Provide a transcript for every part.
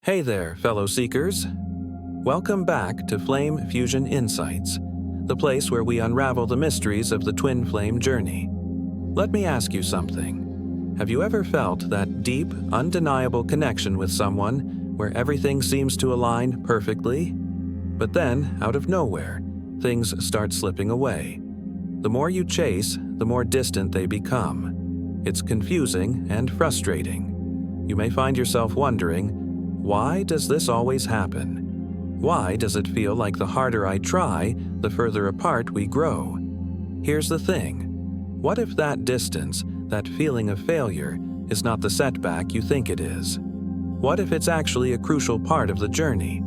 Hey there, fellow seekers. Welcome back to Flame Fusion Insights, the place where we unravel the mysteries of the twin flame journey. Let me ask you something. Have you ever felt that deep, undeniable connection with someone where everything seems to align perfectly? But then, out of nowhere, things start slipping away. The more you chase, the more distant they become. It's confusing and frustrating. You may find yourself wondering, why does this always happen? Why does it feel like the harder I try, the further apart we grow? Here's the thing. What if that distance, that feeling of failure, is not the setback you think it is? What if it's actually a crucial part of the journey?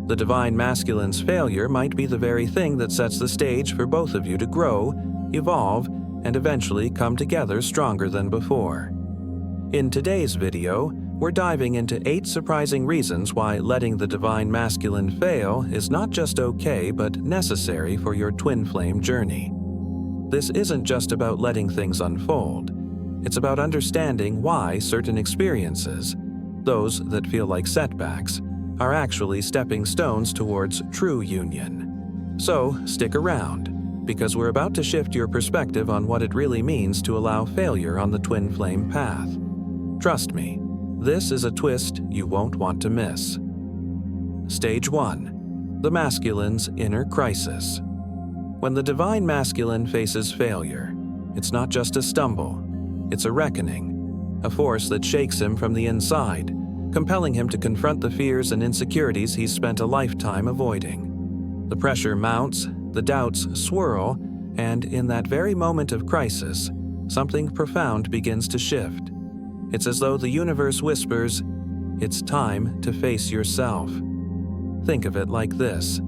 The divine masculine's failure might be the very thing that sets the stage for both of you to grow, evolve, and eventually come together stronger than before. In today's video, we're diving into 8 surprising reasons why letting the divine masculine fail is not just okay but necessary for your twin flame journey. This isn't just about letting things unfold. It's about understanding why certain experiences, those that feel like setbacks, are actually stepping stones towards true union. So, stick around, because we're about to shift your perspective on what it really means to allow failure on the twin flame path. Trust me, this is a twist you won't want to miss. Stage 1. The masculine's inner crisis. When the divine masculine faces failure, it's not just a stumble, it's a reckoning, a force that shakes him from the inside, compelling him to confront the fears and insecurities he's spent a lifetime avoiding. The pressure mounts, the doubts swirl, and in that very moment of crisis, something profound begins to shift. It's as though the universe whispers, "It's time to face yourself." Think of it like this.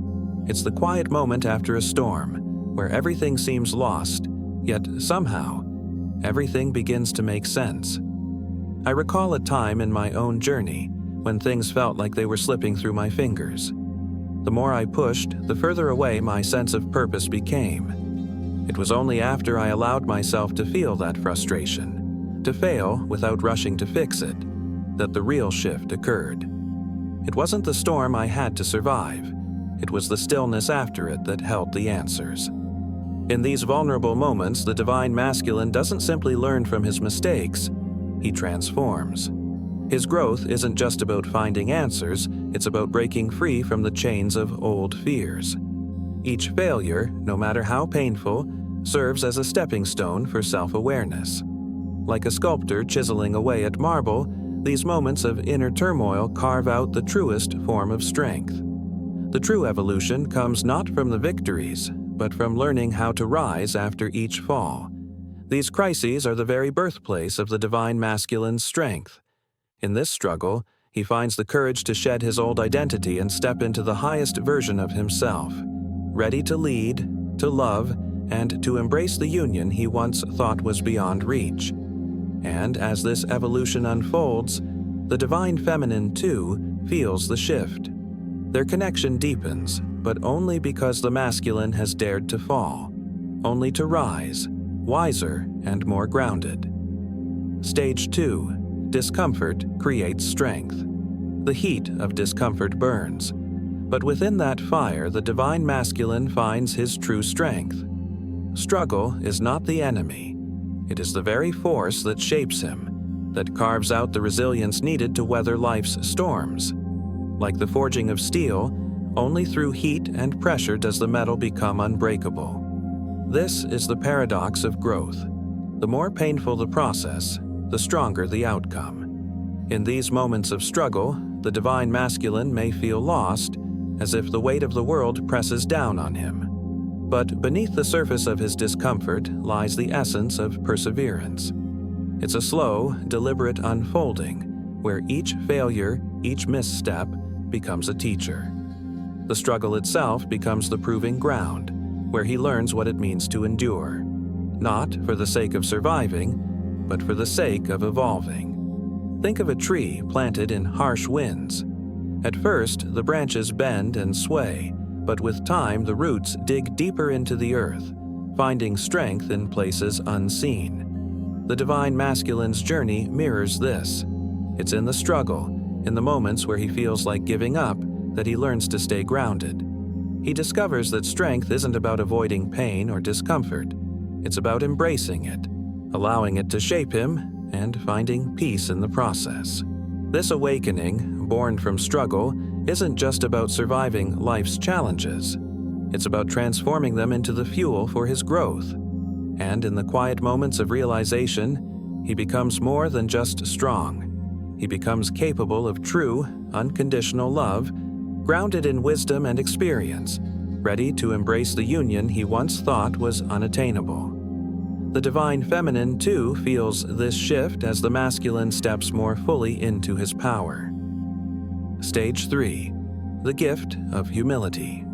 It's the quiet moment after a storm, where everything seems lost, yet somehow, everything begins to make sense. I recall a time in my own journey when things felt like they were slipping through my fingers. The more I pushed, the further away my sense of purpose became. It was only after I allowed myself to feel that frustration, to fail without rushing to fix it, that the real shift occurred. It wasn't the storm I had to survive. It was the stillness after it that held the answers. In these vulnerable moments, the divine masculine doesn't simply learn from his mistakes, he transforms. His growth isn't just about finding answers, it's about breaking free from the chains of old fears. Each failure, no matter how painful, serves as a stepping stone for self-awareness. Like a sculptor chiseling away at marble, these moments of inner turmoil carve out the truest form of strength. The true evolution comes not from the victories, but from learning how to rise after each fall. These crises are the very birthplace of the divine masculine's strength. In this struggle, he finds the courage to shed his old identity and step into the highest version of himself, ready to lead, to love, and to embrace the union he once thought was beyond reach. And as this evolution unfolds, the divine feminine too feels the shift. Their connection deepens, but only because the masculine has dared to fall, only to rise, wiser and more grounded. Stage 2. Discomfort creates strength. The heat of discomfort burns, but within that fire the divine masculine finds his true strength. Struggle is not the enemy. It is the very force that shapes him, that carves out the resilience needed to weather life's storms. Like the forging of steel, only through heat and pressure does the metal become unbreakable. This is the paradox of growth. The more painful the process, the stronger the outcome. In these moments of struggle, the divine masculine may feel lost, as if the weight of the world presses down on him. But beneath the surface of his discomfort lies the essence of perseverance. It's a slow, deliberate unfolding, where each failure, each misstep, becomes a teacher. The struggle itself becomes the proving ground, where he learns what it means to endure, not for the sake of surviving, but for the sake of evolving. Think of a tree planted in harsh winds. At first, the branches bend and sway, but with time the roots dig deeper into the earth, finding strength in places unseen. The divine masculine's journey mirrors this. It's in the struggle, in the moments where he feels like giving up, that he learns to stay grounded. He discovers that strength isn't about avoiding pain or discomfort. It's about embracing it, allowing it to shape him, and finding peace in the process. This awakening, born from struggle, isn't just about surviving life's challenges. It's about transforming them into the fuel for his growth. And in the quiet moments of realization, he becomes more than just strong. He becomes capable of true, unconditional love, grounded in wisdom and experience, ready to embrace the union he once thought was unattainable. The divine feminine, too, feels this shift as the masculine steps more fully into his power. Stage 3. The gift of humility.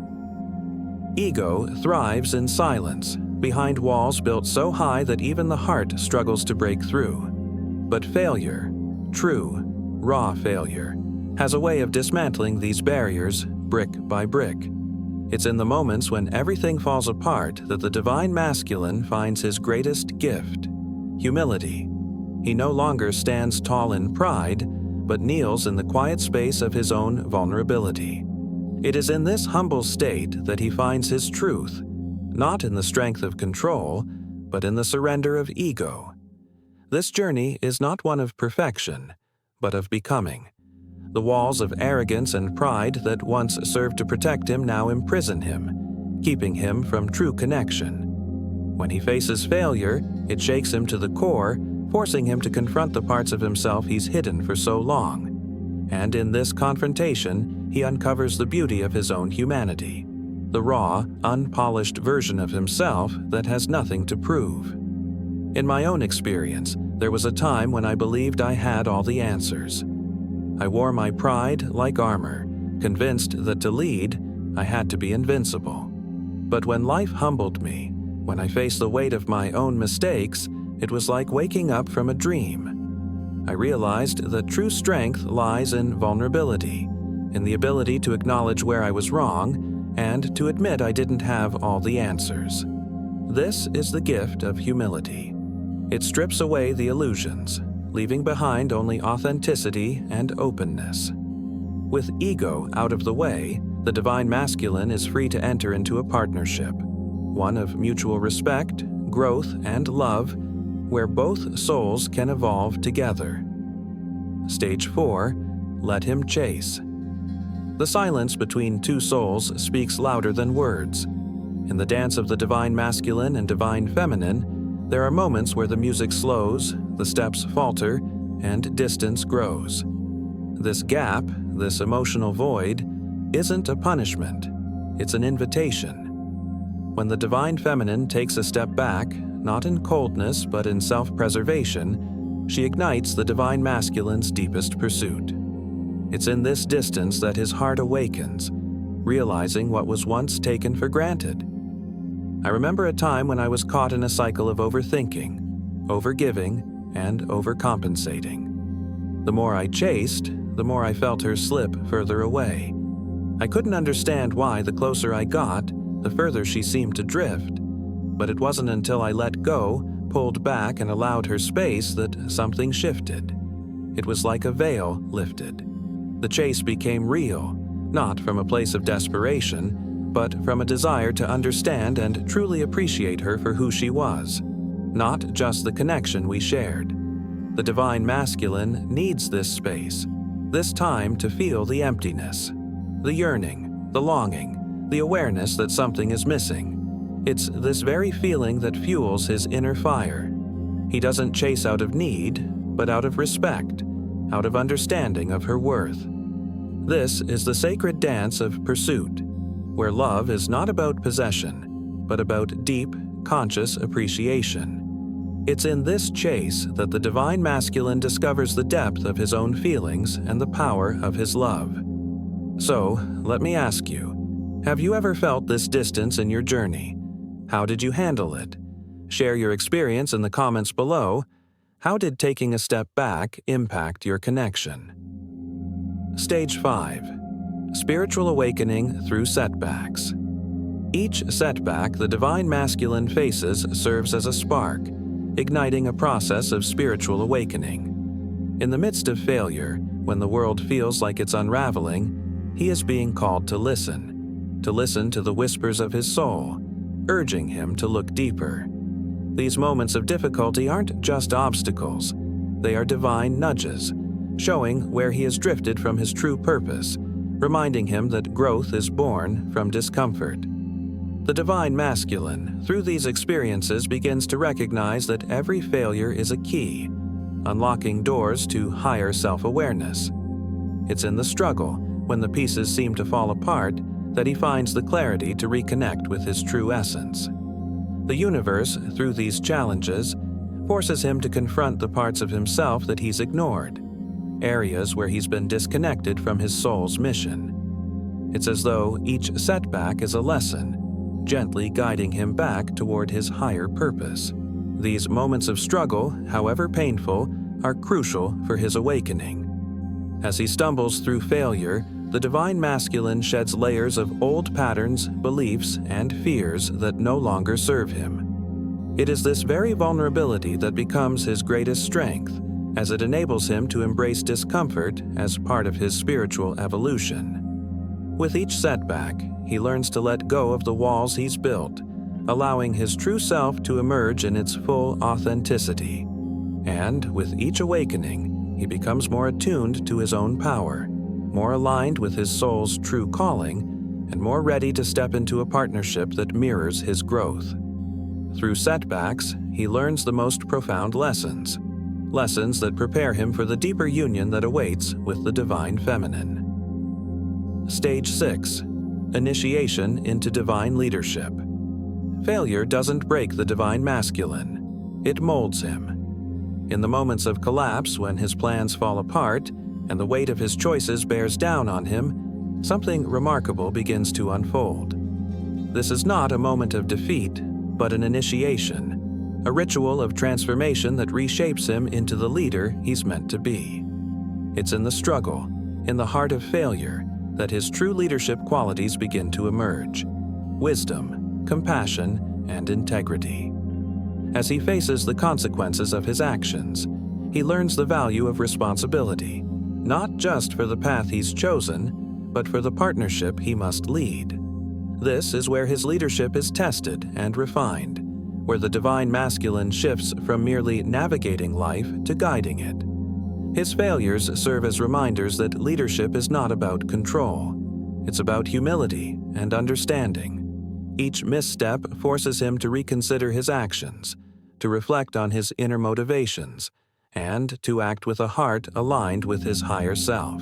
Ego thrives in silence, behind walls built so high that even the heart struggles to break through. But failure, true, raw failure, has a way of dismantling these barriers brick by brick. It's in the moments when everything falls apart that the divine masculine finds his greatest gift: humility. He no longer stands tall in pride, but kneels in the quiet space of his own vulnerability. It is in this humble state that he finds his truth, not in the strength of control, but in the surrender of ego. This journey is not one of perfection, but of becoming. The walls of arrogance and pride that once served to protect him now imprison him, keeping him from true connection. When he faces failure, it shakes him to the core, forcing him to confront the parts of himself he's hidden for so long. And in this confrontation, he uncovers the beauty of his own humanity, the raw, unpolished version of himself that has nothing to prove. In my own experience, there was a time when I believed I had all the answers. I wore my pride like armor, convinced that to lead, I had to be invincible. But when life humbled me, when I faced the weight of my own mistakes, it was like waking up from a dream. I realized that true strength lies in vulnerability, in the ability to acknowledge where I was wrong, and to admit I didn't have all the answers. This is the gift of humility. It strips away the illusions, leaving behind only authenticity and openness. With ego out of the way, the divine masculine is free to enter into a partnership, one of mutual respect, growth, and love, where both souls can evolve together. Stage 4. Let him chase. The silence between two souls speaks louder than words. In the dance of the divine masculine and divine feminine, there are moments where the music slows, the steps falter, and distance grows. This gap, this emotional void, isn't a punishment, it's an invitation. When the divine feminine takes a step back, not in coldness but in self-preservation, she ignites the divine masculine's deepest pursuit. It's in this distance that his heart awakens, realizing what was once taken for granted. I remember a time when I was caught in a cycle of overthinking, overgiving, and overcompensating. The more I chased, the more I felt her slip further away. I couldn't understand why the closer I got, the further she seemed to drift. But it wasn't until I let go, pulled back, and allowed her space that something shifted. It was like a veil lifted. The chase became real, not from a place of desperation, but from a desire to understand and truly appreciate her for who she was, not just the connection we shared. The divine masculine needs this space, this time to feel the emptiness, the yearning, the longing, the awareness that something is missing. It's this very feeling that fuels his inner fire. He doesn't chase out of need, but out of respect, out of understanding of her worth. This is the sacred dance of pursuit, where love is not about possession, but about deep, conscious appreciation. It's in this chase that the divine masculine discovers the depth of his own feelings and the power of his love. So, let me ask you, have you ever felt this distance in your journey? How did you handle it? Share your experience in the comments below. How did taking a step back impact your connection? Stage 5. Spiritual awakening through setbacks. Each setback the divine masculine faces serves as a spark, igniting a process of spiritual awakening. In the midst of failure, When the world feels like it's unraveling, he is being called to listen to the whispers of his soul, urging him to look deeper. These moments of difficulty aren't just obstacles, they are divine nudges, showing where he has drifted from his true purpose, reminding him that growth is born from discomfort. The divine masculine, through these experiences, begins to recognize that every failure is a key, unlocking doors to higher self-awareness. It's in the struggle, when the pieces seem to fall apart, that he finds the clarity to reconnect with his true essence. The universe, through these challenges, forces him to confront the parts of himself that he's ignored, areas where he's been disconnected from his soul's mission. It's as though each setback is a lesson, gently guiding him back toward his higher purpose. These moments of struggle, however painful, are crucial for his awakening. As he stumbles through failure, the divine masculine sheds layers of old patterns, beliefs, and fears that no longer serve him. It is this very vulnerability that becomes his greatest strength, as it enables him to embrace discomfort as part of his spiritual evolution. With each setback, he learns to let go of the walls he's built, allowing his true self to emerge in its full authenticity. And with each awakening, he becomes more attuned to his own power, more aligned with his soul's true calling, and more ready to step into a partnership that mirrors his growth. Through setbacks, he learns the most profound lessons that prepare him for the deeper union that awaits with the divine feminine. Stage 6. Initiation into divine leadership. Failure doesn't break the divine masculine, it molds him. In the moments of collapse, when his plans fall apart and the weight of his choices bears down on him, something remarkable begins to unfold. This is not a moment of defeat, but an initiation, a ritual of transformation that reshapes him into the leader he's meant to be. It's in the struggle, in the heart of failure, that his true leadership qualities begin to emerge: wisdom, compassion, and integrity. As he faces the consequences of his actions, he learns the value of responsibility, not just for the path he's chosen, but for the partnership he must lead. This is where his leadership is tested and refined, where the divine masculine shifts from merely navigating life to guiding it. His failures serve as reminders that leadership is not about control. It's about humility and understanding. Each misstep forces him to reconsider his actions, to reflect on his inner motivations, and to act with a heart aligned with his higher self.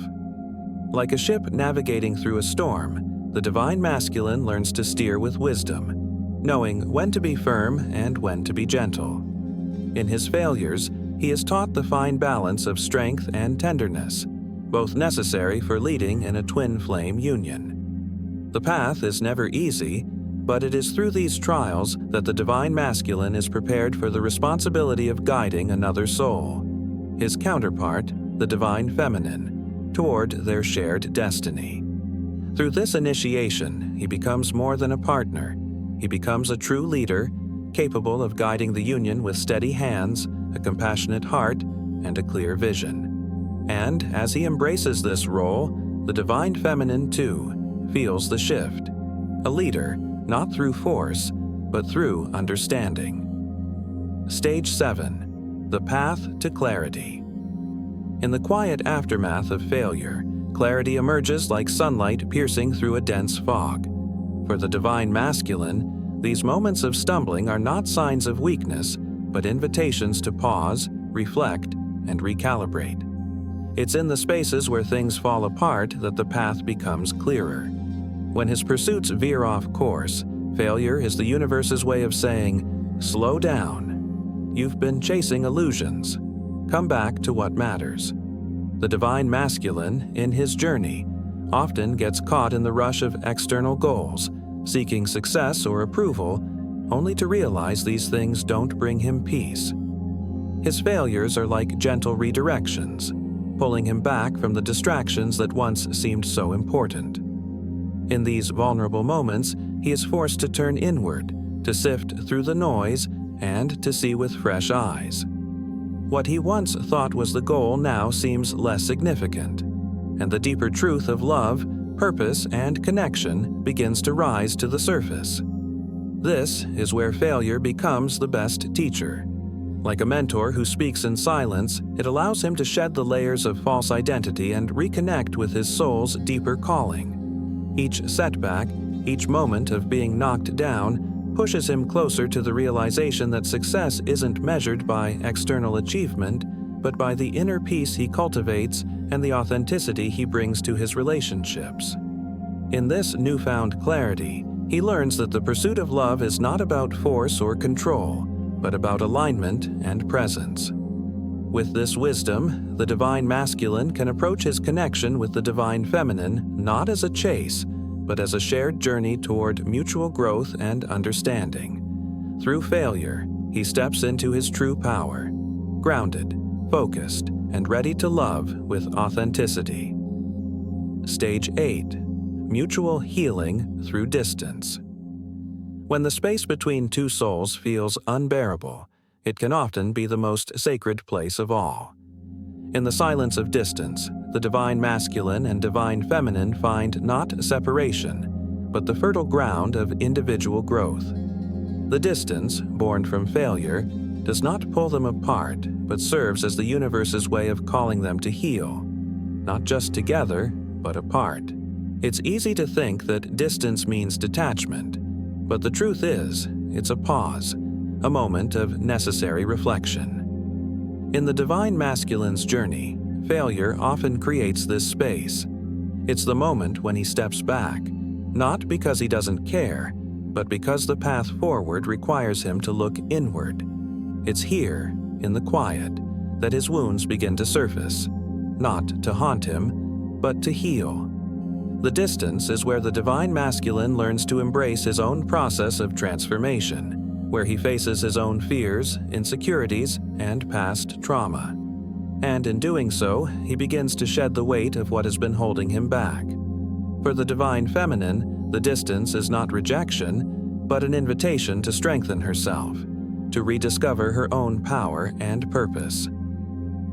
Like a ship navigating through a storm, the divine masculine learns to steer with wisdom, knowing when to be firm and when to be gentle. In his failures, he is taught the fine balance of strength and tenderness, both necessary for leading in a twin flame union. The path is never easy, but it is through these trials that the divine masculine is prepared for the responsibility of guiding another soul, his counterpart, the divine feminine, toward their shared destiny. Through this initiation, he becomes more than a partner. He becomes a true leader, capable of guiding the union with steady hands, a compassionate heart, and a clear vision. And as he embraces this role, the divine feminine, too, feels the shift. A leader, not through force, but through understanding. Stage 7. The path to clarity. In the quiet aftermath of failure, clarity emerges like sunlight piercing through a dense fog. For the divine masculine, these moments of stumbling are not signs of weakness, but invitations to pause, reflect, and recalibrate. It's in the spaces where things fall apart that the path becomes clearer. When his pursuits veer off course, failure is the universe's way of saying, "Slow down. You've been chasing illusions. Come back to what matters." The divine masculine, in his journey, often gets caught in the rush of external goals, seeking success or approval, only to realize these things don't bring him peace. His failures are like gentle redirections, pulling him back from the distractions that once seemed so important. In these vulnerable moments, he is forced to turn inward, to sift through the noise, and to see with fresh eyes. What he once thought was the goal now seems less significant, and the deeper truth of love, purpose, and connection begins to rise to the surface. This is where failure becomes the best teacher. Like a mentor who speaks in silence, it allows him to shed the layers of false identity and reconnect with his soul's deeper calling. Each setback, each moment of being knocked down, pushes him closer to the realization that success isn't measured by external achievement, but by the inner peace he cultivates and the authenticity he brings to his relationships. In this newfound clarity, he learns that the pursuit of love is not about force or control, but about alignment and presence. With this wisdom, the divine masculine can approach his connection with the divine feminine not as a chase, but as a shared journey toward mutual growth and understanding. Through failure, he steps into his true power, grounded, focused, and ready to love with authenticity. Stage 8. Mutual healing through distance. When the space between two souls feels unbearable, it can often be the most sacred place of all. In the silence of distance, the divine masculine and divine feminine find not separation, but the fertile ground of individual growth. The distance, born from failure, does not pull them apart, but serves as the universe's way of calling them to heal, not just together, but apart. It's easy to think that distance means detachment, but the truth is, it's a pause, a moment of necessary reflection. In the divine masculine's journey, failure often creates this space. It's the moment when he steps back, not because he doesn't care, but because the path forward requires him to look inward. It's here, in the quiet, that his wounds begin to surface, not to haunt him, but to heal. The distance is where the divine masculine learns to embrace his own process of transformation, where he faces his own fears, insecurities, and past trauma. And in doing so, he begins to shed the weight of what has been holding him back. For the divine feminine, the distance is not rejection, but an invitation to strengthen herself, to rediscover her own power and purpose.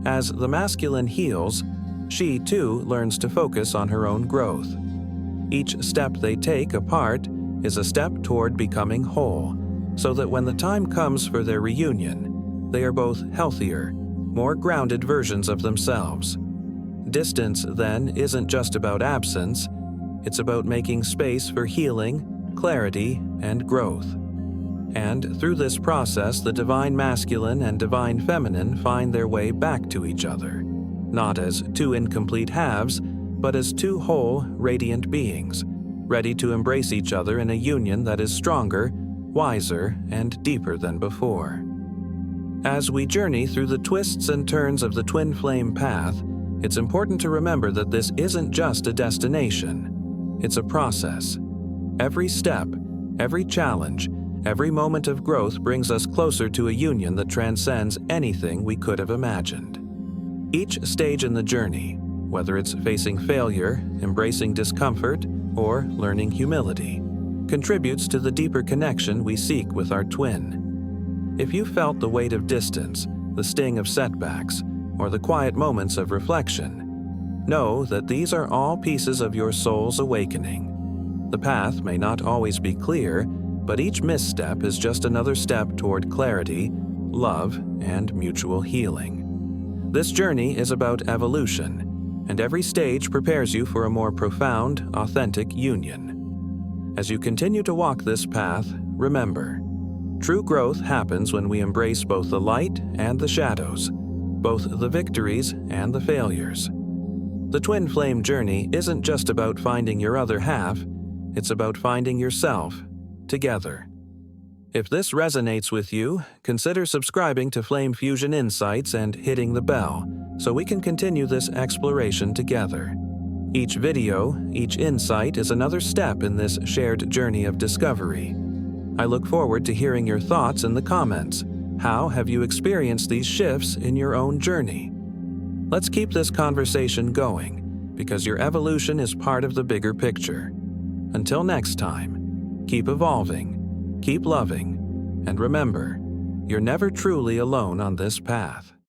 As the masculine heals, she too learns to focus on her own growth. Each step they take apart is a step toward becoming whole, so that when the time comes for their reunion, they are both healthier, more grounded versions of themselves. Distance, then, isn't just about absence, it's about making space for healing, clarity, and growth. And through this process, the divine masculine and divine feminine find their way back to each other, not as two incomplete halves, but as two whole, radiant beings, ready to embrace each other in a union that is stronger, wiser, and deeper than before. As we journey through the twists and turns of the twin flame path, it's important to remember that this isn't just a destination. It's a process. Every step, every challenge, every moment of growth brings us closer to a union that transcends anything we could have imagined. Each stage in the journey, whether it's facing failure, embracing discomfort, or learning humility, contributes to the deeper connection we seek with our twin. If you felt the weight of distance, the sting of setbacks, or the quiet moments of reflection, know that these are all pieces of your soul's awakening. The path may not always be clear, but each misstep is just another step toward clarity, love, and mutual healing. This journey is about evolution, and every stage prepares you for a more profound, authentic union. As you continue to walk this path, remember, true growth happens when we embrace both the light and the shadows, both the victories and the failures. The twin flame journey isn't just about finding your other half, it's about finding yourself together. If this resonates with you, consider subscribing to Flame Fusion Insights and hitting the bell so we can continue this exploration together. Each video, each insight is another step in this shared journey of discovery. I look forward to hearing your thoughts in the comments. How have you experienced these shifts in your own journey? Let's keep this conversation going, because your evolution is part of the bigger picture. Until next time, keep evolving, keep loving, and remember, you're never truly alone on this path.